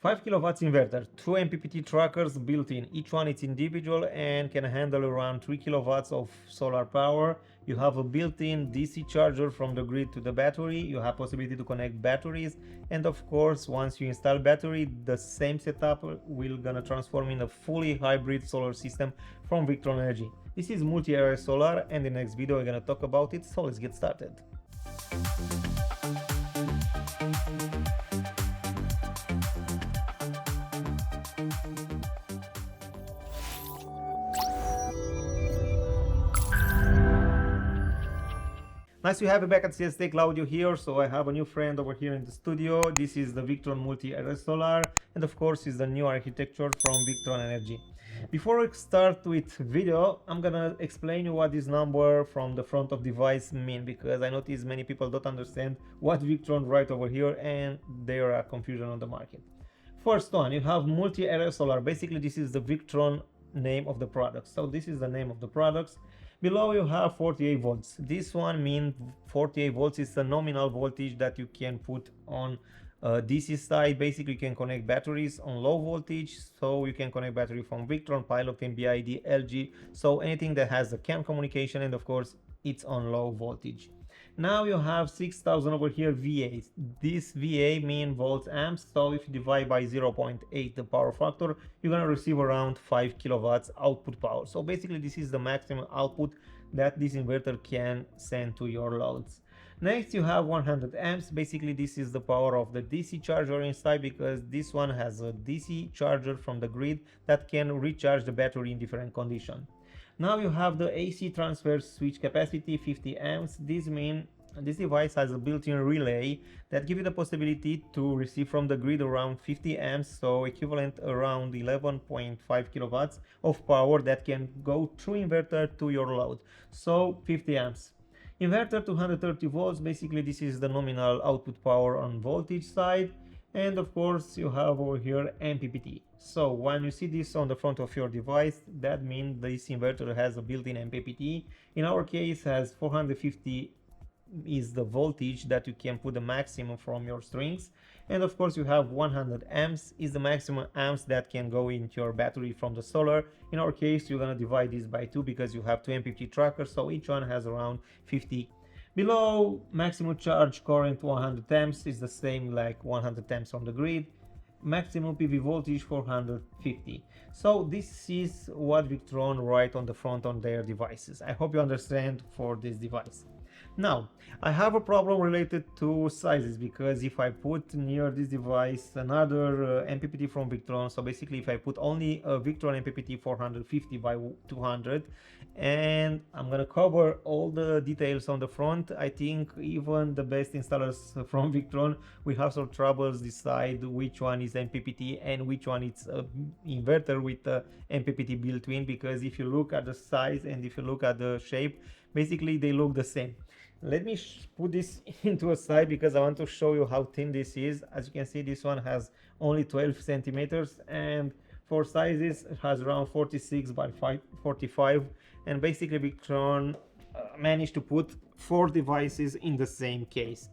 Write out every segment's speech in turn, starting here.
5 kilowatts inverter, 2 MPPT trackers built in, each one is individual and can handle around 3 kilowatts of solar power. You have a built-in DC charger from the grid to the battery. You have possibility to connect batteries, and of course once you install battery, the same setup will gonna transform in a fully hybrid solar system from Victron Energy. This is Multi RS Solar, and in the next video we're gonna talk about it, so let's get started. Nice to have you back at CSTech. Claudio here. So I have a new friend over here in the studio. This is the Victron Multi RS Solar, and of course is the new architecture from Victron Energy. Before we start with video, I'm gonna explain you what this number from the front of device mean, because I notice many people don't understand what Victron write over here and there are confusion on the market. First one, you have Multi RS Solar. Basically this is the Victron name of the product. So this is the name of the products. Below you have 48 volts. This one means 48 volts is the nominal voltage that you can put on DC side. Basically you can connect batteries on low voltage, so you can connect battery from Victron, Pilot, MBID, LG, so anything that has a CAN communication, and of course it's on low voltage. Now you have 6000 over here VAs. This VA mean volts amps, so if you divide by 0.8 the power factor, you're gonna receive around 5 kilowatts output power. So basically this is the maximum output that this inverter can send to your loads. Next you have 100 amps. Basically this is the power of the DC charger inside, because this one has a DC charger from the grid that can recharge the battery in different conditions. Now you have the AC transfer switch capacity 50 amps. This means this device has a built-in relay that gives you the possibility to receive from the grid around 50 amps, so equivalent around 11.5 kilowatts of power that can go through inverter to your load. So 50 amps. Inverter 230 volts. Basically this is the nominal output power on voltage side. And of course you have over here MPPT. So when you see this on the front of your device, that means this inverter has a built-in MPPT. In our case has 450 is the voltage that you can put the maximum from your strings, and of course you have 100 amps is the maximum amps that can go into your battery from the solar. In our case you're gonna divide this by 2 because you have 2 MPPT trackers, so each one has around 50. Below, maximum charge current 100 amps is the same like 100 amps on the grid. Maximum PV voltage 450. So this is what Victron write on the front on their devices. I hope you understand for this device. Now I have a problem related to sizes, because if I put near this device another MPPT from Victron, so basically if I put only a Victron MPPT 450 by 200, and I'm gonna cover all the details on the front, I think even the best installers from Victron will have some troubles decide which one is MPPT and which one is inverter with MPPT built in, because if you look at the size and if you look at the shape, basically they look the same. Let me put this into a side because I want to show you how thin this is. As you can see, this one has only 12 centimeters, and for sizes it has around 46 by 45, and basically Victron managed to put 4 devices in the same case.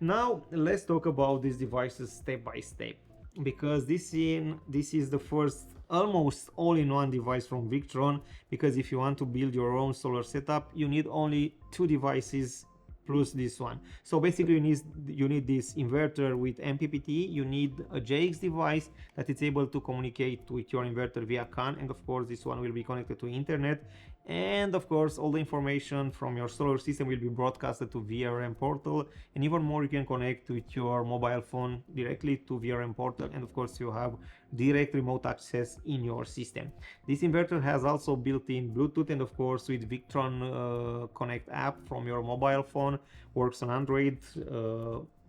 Now let's talk about these devices step by step, because this is the first almost all-in-one device from Victron, because if you want to build your own solar setup you need only 2 devices plus this one. So basically you need this inverter with MPPT, you need a JX device that is able to communicate with your inverter via CAN, and of course this one will be connected to internet, and of course all the information from your solar system will be broadcasted to VRM portal, and even more you can connect with your mobile phone directly to VRM portal, and of course you have direct remote access in your system. This inverter has also built-in Bluetooth, and of course with Victron Connect app from your mobile phone, works on Android,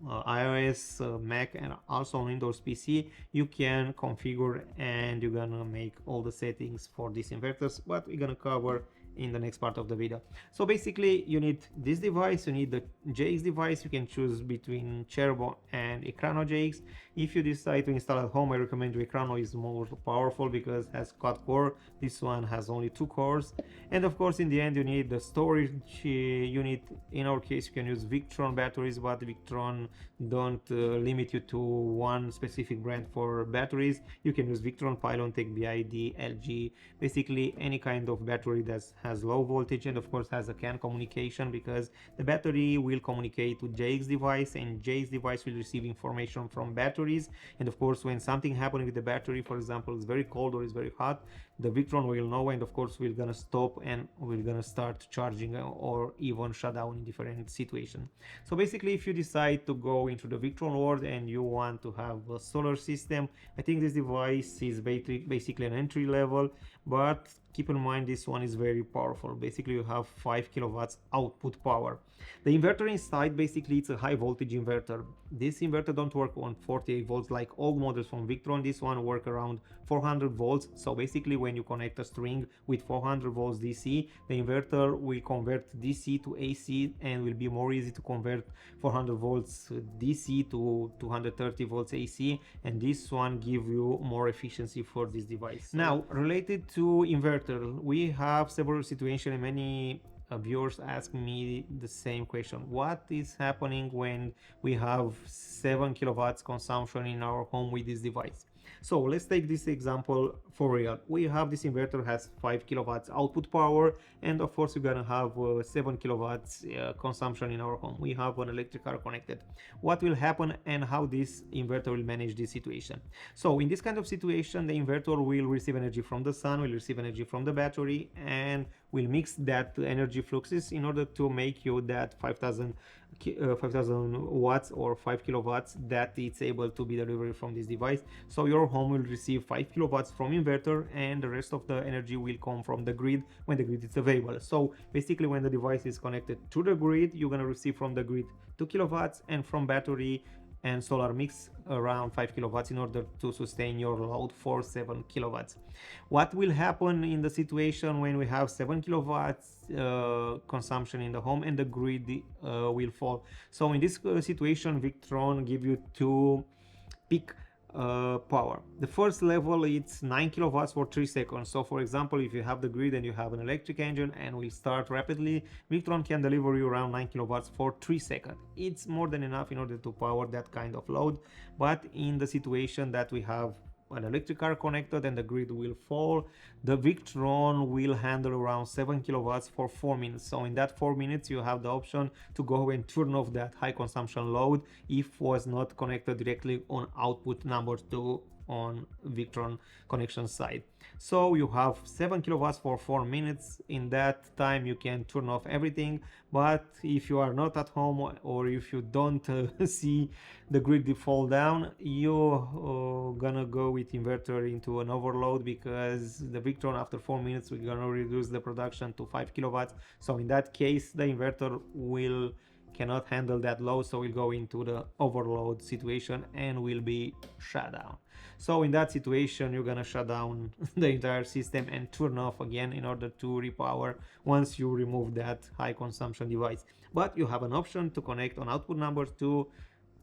iOS, Mac, and also on Windows PC. You can configure and you're gonna make all the settings for these inverters, but we're gonna cover in the next part of the video. So basically you need this device, you need the JX device. You can choose between Cherbo and Ekrano JX. If you decide to install at home, I recommend you Ekrano, is more powerful because it has quad core. This one has only 2 cores. And of course in the end you need the storage unit. In our case you can use Victron batteries, but Victron don't limit you to one specific brand for batteries. You can use Victron, Pylontech, BID, LG, basically any kind of battery that has low voltage, and of course has a CAN communication, because the battery will communicate to JX device and JX device will receive information from batteries. And of course when something happening with the battery, for example it's very cold or it's very hot, the Victron will know, and of course we're gonna stop and we're gonna start charging or even shut down in different situations. So basically if you decide to go into the Victron world and you want to have a solar system, I think this device is basically an entry level, but keep in mind this one is very powerful. Basically you have 5 kilowatts output power. The inverter inside, basically it's a high voltage inverter. This inverter don't work on 48 volts like old models from Victron. This one work around 400 volts. So basically when you connect a string with 400 volts DC, the inverter will convert DC to AC and will be more easy to convert 400 volts DC to 230 volts AC, and this one give you more efficiency for this device. Now related to inverter, we have several situations and many viewers ask me the same question: what is happening when we have 7 kilowatts consumption in our home with this device? So let's take this example for real. We have this inverter has 5 kilowatts output power, and of course we're gonna have 7 kilowatts consumption in our home. We have an electric car connected. What will happen and how this inverter will manage this situation? So in this kind of situation, the inverter will receive energy from the sun, will receive energy from the battery, and will mix that energy fluxes in order to make you that 5,000 watts or 5 kilowatts that it's able to be delivered from this device. So your home will receive 5 kilowatts from inverter, and the rest of the energy will come from the grid when the grid is available. So basically when the device is connected to the grid, you're going to receive from the grid 2 kilowatts, and from battery and solar mix around 5 kilowatts in order to sustain your load for 7 kilowatts. What will happen in the situation when we have 7 kilowatts consumption in the home and the grid will fall? So in this situation, Victron give you 2 peak power. The first level, it's 9 kilowatts for 3 seconds. So for example, if you have the grid and you have an electric engine and will start rapidly, Victron can deliver you around 9 kilowatts for 3 seconds. It's more than enough in order to power that kind of load. But in the situation that we have an electric car connected and the grid will fall, the Victron will handle around 7 kilowatts for 4 minutes. So in that 4 minutes you have the option to go and turn off that high consumption load if was not connected directly on output number 2 on Victron connection side. So you have 7 kilowatts for 4 minutes. In that time you can turn off everything, but if you are not at home or if you don't see the grid fall down, you gonna go with inverter into an overload, because the Victron after 4 minutes we're gonna reduce the production to 5 kilowatts. So in that case the inverter cannot handle that load, so we'll go into the overload situation and will be shut down. So in that situation you're gonna shut down the entire system and turn off again in order to repower once you remove that high consumption device. But you have an option to connect on output number 2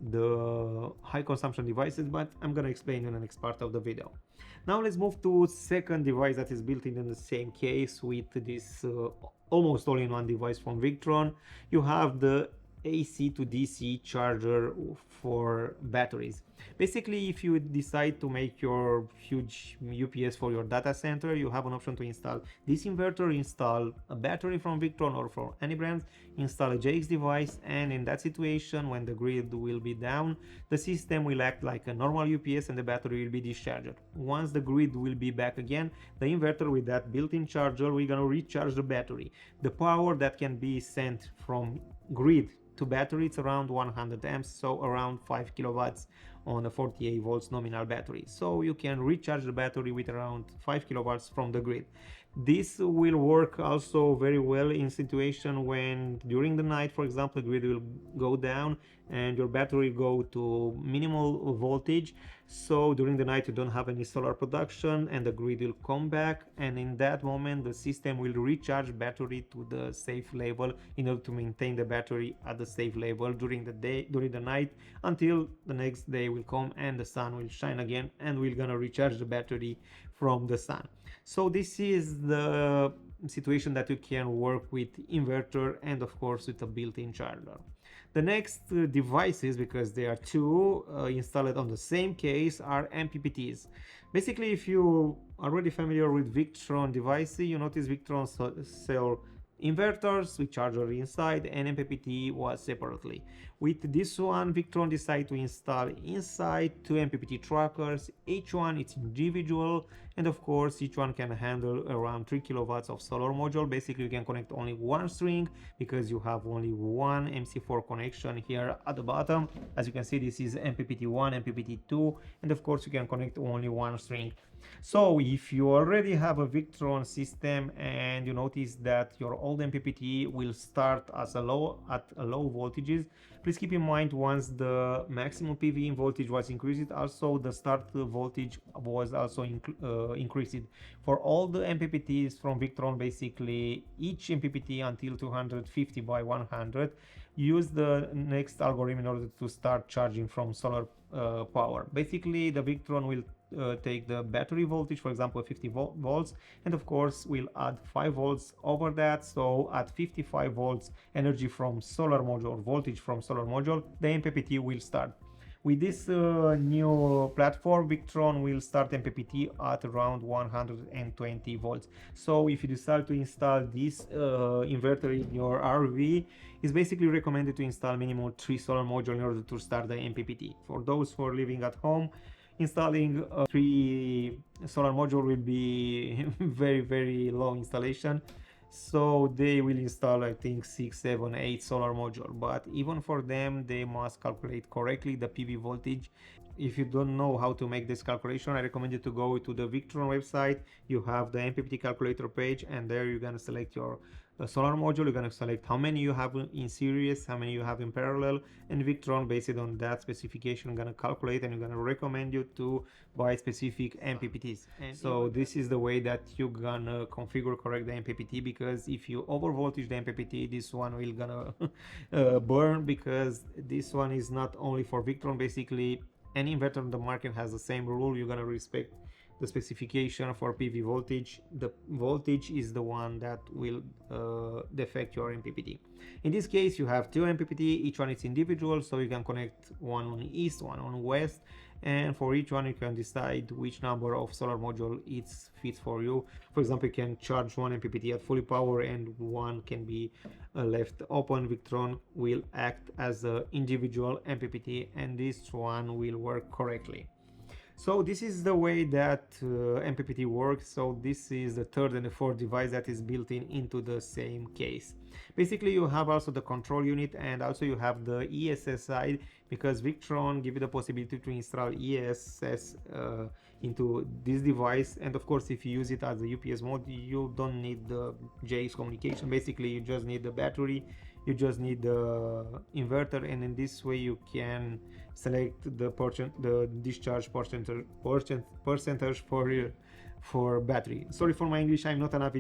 the high consumption devices, but I'm gonna explain in the next part of the video. Now let's move to second device that is built in the same case with this almost all-in-one device from Victron. You have the AC to DC charger for batteries. Basically, if you decide to make your huge UPS for your data center, you have an option to install this inverter, install a battery from Victron or from any brand, install a JX device, and in that situation, when the grid will be down, the system will act like a normal UPS and the battery will be discharged. Once the grid will be back again, the inverter with that built-in charger, we're gonna recharge the battery. The power that can be sent from grid to battery, it's around 100 amps, so around 5 kilowatts on a 48 volts nominal battery. So you can recharge the battery with around 5 kilowatts from the grid. This will work also very well in situation when during the night, for example, the grid will go down and your battery go to minimal voltage. So during the night you don't have any solar production and the grid will come back, and in that moment the system will recharge battery to the safe level in order to maintain the battery at the safe level during the night, until the next day will come and the sun will shine again and we're gonna recharge the battery from the sun. So this is the situation that you can work with inverter and of course with a built-in charger. The next devices, because there are two installed on the same case, are MPPTs. Basically, if you are already familiar with Victron devices, you notice Victron sell inverters with charger inside and MPPT was separately. With this one, Victron decided to install inside two MPPT trackers. Each one is individual, and of course each one can handle around 3 kilowatts of solar module. Basically you can connect only one string because you have only one MC4 connection here at the bottom. As you can see, this is MPPT1, MPPT2, and of course you can connect only one string. So if you already have a Victron system and you notice that your old MPPT will start as at low voltages, please keep in mind once the maximum PV voltage was increased, also the start voltage was also increased. For all the MPPTs from Victron, basically each MPPT until 250 by 100 use the next algorithm in order to start charging from solar power. Basically the Victron will take the battery voltage, for example 50 volts, and of course we'll add 5 volts over that. So at 55 volts energy from solar module, or voltage from solar module, the MPPT will start. With this new platform, Victron will start MPPT at around 120 volts. So if you decide to install this inverter in your RV, it's basically recommended to install minimum 3 solar modules in order to start the MPPT. For those who are living at home, installing 3 solar module will be very low installation. So they will install, I think, 6, 7, 8 solar module, but even for them they must calculate correctly the PV voltage. If you don't know how to make this calculation, I recommend you to go to the Victron website. You have the MPPT calculator page, and there you're gonna select your solar module. You're gonna select how many you have in series, how many you have in parallel, and Victron, based on that specification, gonna calculate and you're gonna recommend you to buy specific MPPTs. And so this is the way that you're gonna configure correct the MPPT, because if you over voltage the MPPT, this one will gonna burn, because this one is not only for Victron. Basically any inverter on the market has the same rule. You're gonna respect the specification for PV voltage. The voltage is the one that will defect your MPPT. In this case you have 2 MPPT, each one is individual, so you can connect one on east, one on west, and for each one you can decide which number of solar module it fits for you. For example, you can charge one MPPT at fully power and one can be left open. Victron will act as an individual MPPT and this one will work correctly. So this is the way that MPPT works. So this is the third and the fourth device that is built into the same case. Basically you have also the control unit, and also you have the ESS side, because Victron give you the possibility to install ESS into this device. And of course if you use it as a UPS mode, you don't need the JX communication. Basically you just need the battery, you just need the inverter, and in this way you can select the discharge percentage for battery. Sorry for my English, I'm not a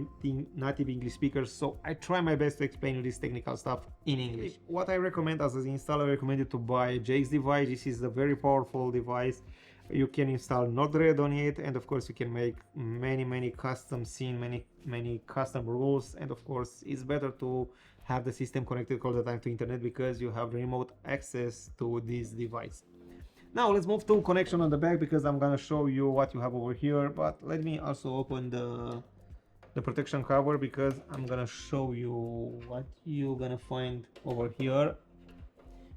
native English speaker, so I try my best to explain you this technical stuff in English. What I recommend as an installer, I recommend you to buy a JX device. This is a very powerful device. You can install Node-RED on it, and of course you can make many custom scene, many custom rules, and of course it's better to have the system connected all the time to internet, because you have remote access to this device. Now let's move to connection on the back, because I'm gonna show you what you have over here, but let me also open the protection cover, because I'm gonna show you what you're gonna find over here.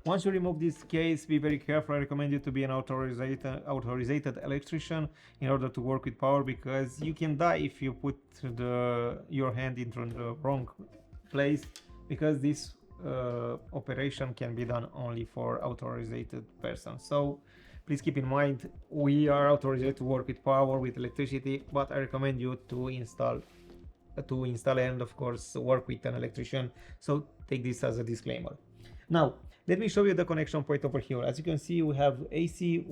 Once you remove this case, be very careful. I recommend you to be an authorized electrician in order to work with power, because you can die if you put your hand into the wrong place, because this operation can be done only for authorized persons. So please keep in mind, we are authorized to work with power, with electricity, but I recommend you to install to install and of course work with an electrician, so take this as a disclaimer. Now let me show you the connection point over here. As you can see, we have AC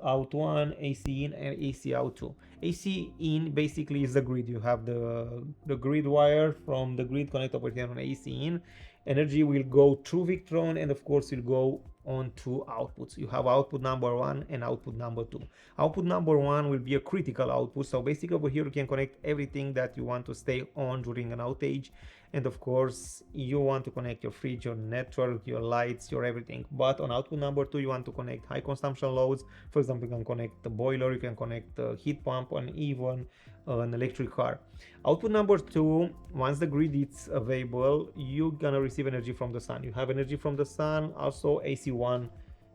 out 1, AC in, and AC out 2. AC in basically is the grid. You have the grid wire from the grid connect over here on AC in. Energy will go through Victron and of course will go on two outputs. You have output number 1 and output number 2. Output number 1 will be a critical output, so basically over here you can connect everything that you want to stay on during an outage, and of course you want to connect your fridge, your network, your lights, your everything. But on output number 2 you want to connect high consumption loads. For example, you can connect the boiler, you can connect the heat pump, and even an electric car. Output number 2, once the grid is available, you're gonna receive energy from the sun. You have energy from the sun. Also AC1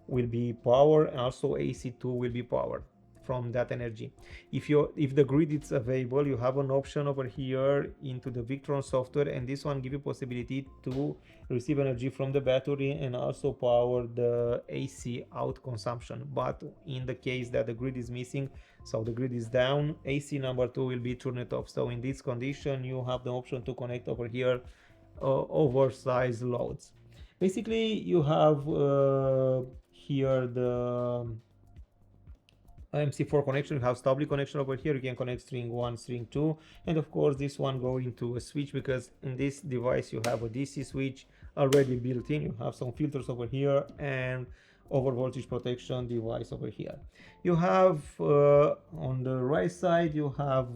will be power, and also AC2 will be powered from that energy. If the grid is available, you have an option over here into the Victron software, and this one give you possibility to receive energy from the battery and also power the AC out consumption. But in the case that the grid is missing, so the grid is down, AC number 2 will be turned off. So in this condition you have the option to connect over here oversized loads. Basically you have here the MC4 connection. You have stubly connection over here. You can connect string 1, string 2, and of course this one go into a switch, because in this device you have a DC switch already built in. You have some filters over here and over voltage protection device over here. You have on the right side you have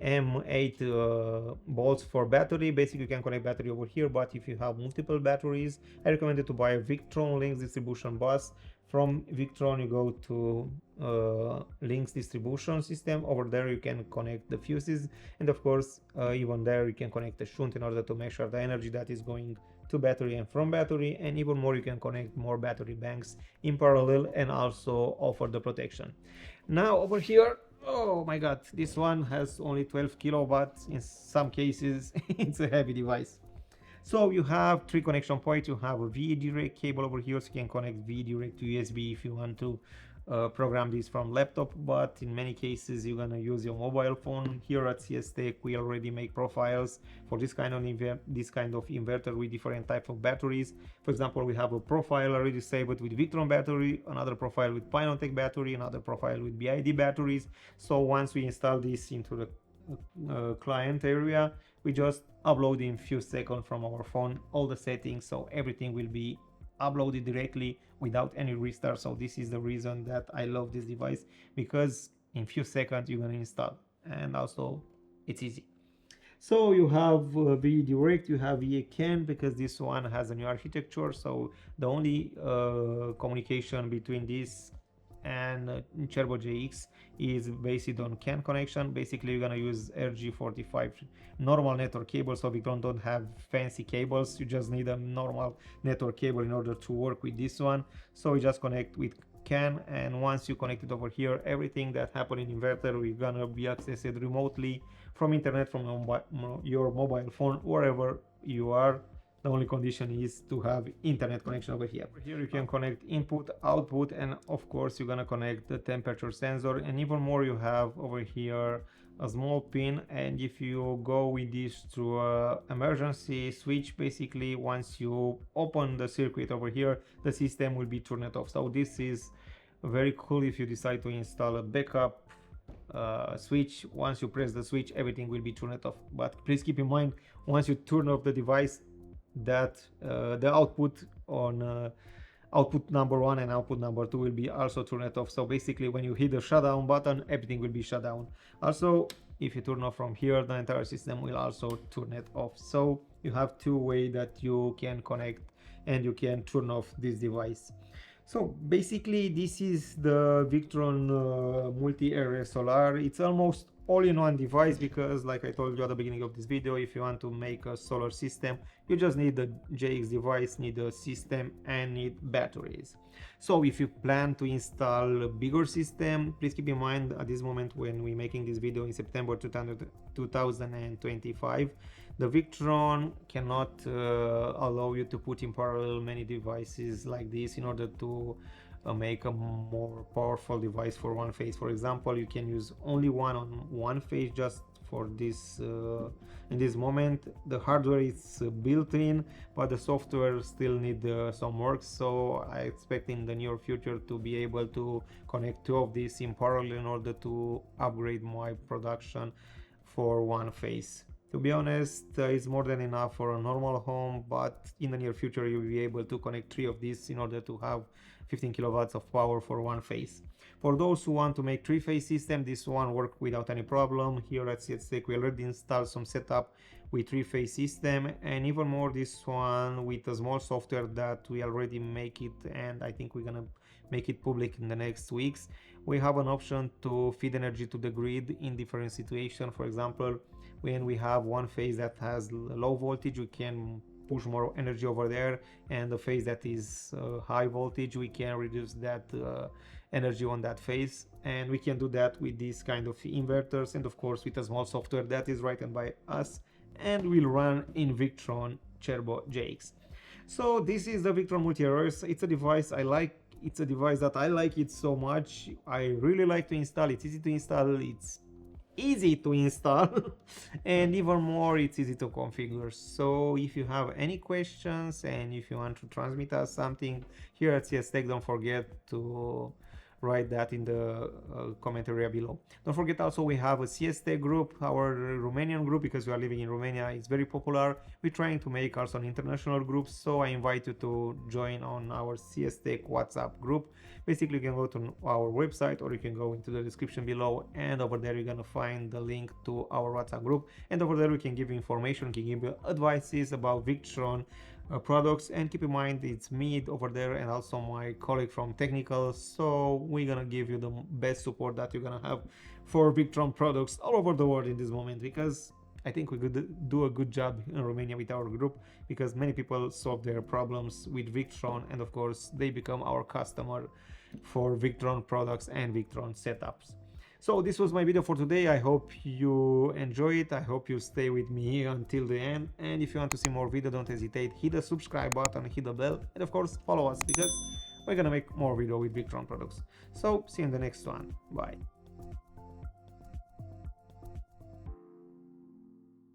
M8 bolts for battery. Basically you can connect battery over here, but if you have multiple batteries, I recommend you to buy a Victron Links distribution bus. From Victron you go to Links distribution system. Over there you can connect the fuses, and of course even there you can connect the shunt in order to measure the energy that is going to battery and from battery, and even more you can connect more battery banks in parallel and also offer the protection. Now over here, oh my god, this one has only 12 kilowatts. In some cases it's a heavy device. So you have 3 connection points. You have a VE direct cable over here, so you can connect VE direct to USB if you want to program this from laptop, but in many cases you're gonna use your mobile phone. Here at CSTech we already make profiles for this kind of inverter with different type of batteries. For example, we have a profile already saved with Victron battery, another profile with Pinontech battery, another profile with BID batteries. So once we install this into the client area, we just upload in few seconds from our phone all the settings, so everything will be uploaded directly without any restart. So this is the reason that I love this device, because in few seconds you're gonna install, and also it's easy. So you have VE Direct, you have VE CAN, because this one has a new architecture. So the only communication between this and Turbo JX is based on CAN connection. Basically you're gonna use RG45 normal network cable, so Victron don't have fancy cables. You just need a normal network cable in order to work with this one. So you just connect with CAN, and once you connect it over here, everything that happen in inverter will gonna be accessed remotely from internet, from your mobile phone, wherever you are. The only condition is to have internet connection over here. Over here you can connect input, output, and of course you're gonna connect the temperature sensor, and even more you have over here a small pin, and if you go with this through a emergency switch, basically once you open the circuit over here, the system will be turned off. So this is very cool if you decide to install a backup switch. Once you press the switch, everything will be turned off, but please keep in mind, once you turn off the device, that the output on output number 1 and output number 2 will be also turned off. So basically when you hit the shutdown button, everything will be shut down. Also, if you turn off from here, the entire system will also turn it off. So you have 2 ways that you can connect and you can turn off this device. So basically this is the Victron Multi RS Solar. It's almost all-in-one device, because like I told you at the beginning of this video, if you want to make a solar system, you just need the JX device, need a system, and need batteries. So if you plan to install a bigger system, please keep in mind at this moment when we're making this video in September 2025, the Victron cannot allow you to put in parallel many devices like this in order to make a more powerful device for one phase. For example, you can use only one on one phase just for this in this moment. The hardware is built in, but the software still need some work, so I expect in the near future to be able to connect two of these in parallel in order to upgrade my production for one phase. To be honest, it's more than enough for a normal home, but in the near future you'll be able to connect three of these in order to have 15 kilowatts of power for one phase. For those who want to make three-phase system, this one works without any problem. Here at CSTech we already installed some setup with three-phase system, and even more this one with a small software that we already make it, and I think we're gonna make it public in the next weeks. We have an option to feed energy to the grid in different situations. For example, when we have one phase that has low voltage, we can push more energy over there, and the phase that is high voltage, we can reduce that energy on that phase, and we can do that with these kind of inverters, and of course with a small software that is written by us and will run in Victron Turbo JX. So this is the Victron Multi RS. It's a device I like. It's a device that I like it so much. I really like to install. It's easy to install. It's easy to install and even more it's easy to configure. So if you have any questions and if you want to transmit us something here at CSTech, don't forget to write that in the comment area below. Don't forget also we have a CSTech group, our Romanian group, because we are living in Romania. It's very popular. We're trying to make also an international group, so I invite you to join on our CSTech WhatsApp group. Basically you can go to our website or you can go into the description below, and over there you're gonna find the link to our WhatsApp group, and over there we can give you information, can give you advices about Victron products. And keep in mind it's me over there and also my colleague from technical, so we're gonna give you the best support that you're gonna have for Victron products all over the world in this moment, because I think we could do a good job in Romania with our group, because many people solve their problems with Victron, and of course they become our customer for Victron products and Victron setups. So this was my video for today. I hope you enjoy it. I hope you stay with me until the end. And if you want to see more video, don't hesitate. Hit the subscribe button, hit the bell, and of course follow us, because we're gonna make more video with Victron products. So see you in the next one. Bye.